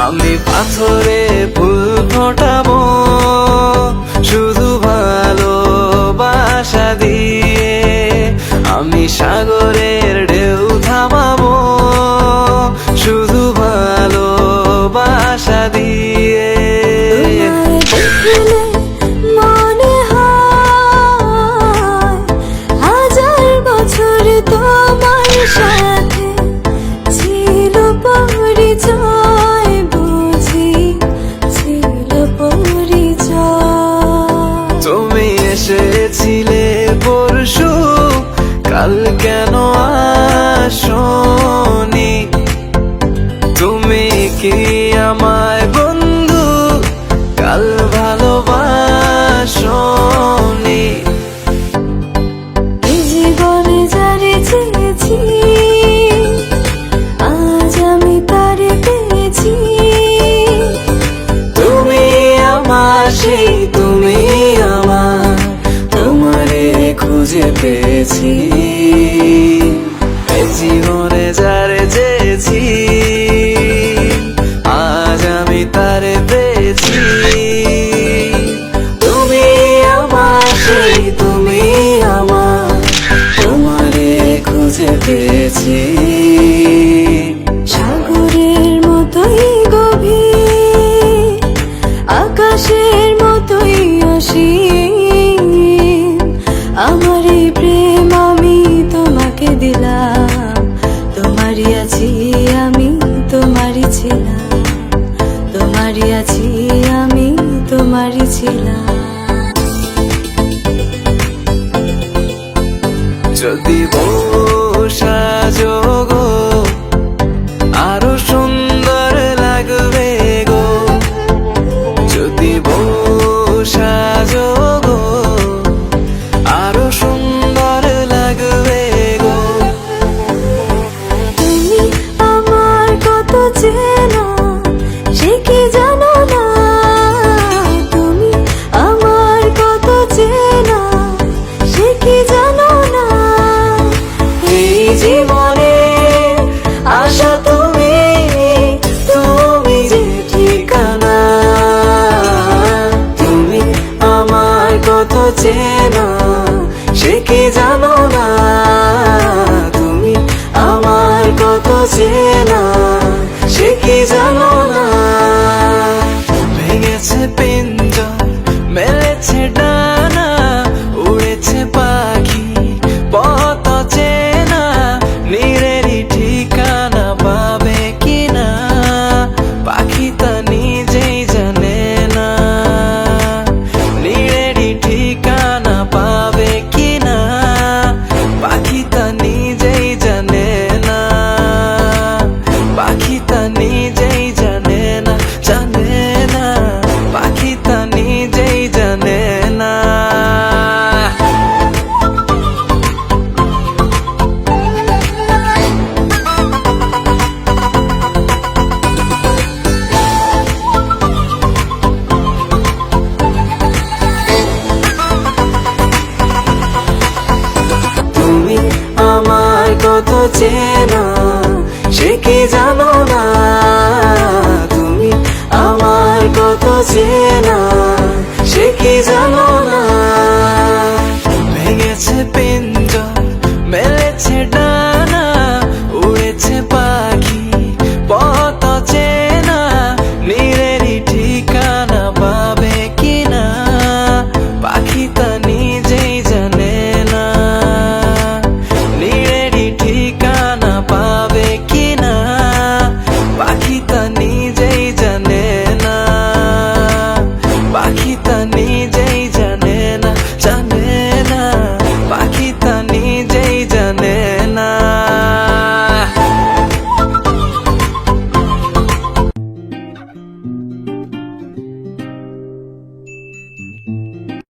আমি পাথরে ফুল ফোটাবো শুধু ভালোবাসা দিয়ে, আমি সাগরের ঢেউ থামাবো শুধু ভালোবাসা দিয়ে। মনে হয় হাজার বছর তোমার সাথে ছিল পরিচয়, বুঝি ছিল পরিচয়। তুমি এসেছিলে পরশু, কাল কেন আসোনি? তুমি কি আমায় বন্ধু কাল ভালোবাসোনি? এই জীবনে যারে চেয়েছি আজ আমি তারে পেয়েছি। তুমি আমার সেই, তুমি আমার, তোমারে খুঁজে পেয়েছি। এই জীবনে যারে চেয়েছি আজ আমি তারে পেয়েছি। তুমি আমার সেই, তুমি আমার, তোমারে খুঁজে পেয়েছি। সাগরের মতোই গভীর, আকাশের মতোই অসীম, আমার এই প্রেম আমি তোমাকে দিলাম। তোমারই আছি আমি, তোমারই ছিলাম, তোমারই আছি আমি, তোমারই ছিলাম। যদি বসা যোগো আরো সুন্দর লাগবে গো, যদি বসা যোগো আরো সুন্দর লাগবে গো। তুমি আমার কত চেনা সে কি জানো না, তুমি আমার কত চেনা সে কি জানো না। এই জীবনে আশা তুমি, তুমি যে ঠিকানা। তুমি আমার কত চেনা সে কি জানো না, তুমি আমার কত চেনা সে কি জানো না। ভেঙেছে পিঞ্জর, মেলেছে ডানা, উড়েছে পাখি পথ চেনা, নীড়েরই ঠিকানা পাবে কিনা পাখি তা নিজেই জানে না। নীড়েরই ঠিকানা পাবে কিনা পাখি তা নিজেই জানে না, পাখি তা নিজেই জানে না, জানে না, পাখি তা নিজেই জানে না। তুমি আমার কত চেনা সে কি জানো না, তুমি আমার কত চেনা সে কি জানো না। ভেঙেছে পিঞ্জর, মেলেছে ডানা, উড়েছে পাখি পথ চেনা, নীড়েরই ঠিকানা পাবে কিনা পাখি তা নিজেই জানে না। নীড়েরই ঠিকানা পাবে কিনা পাখি তা নিজে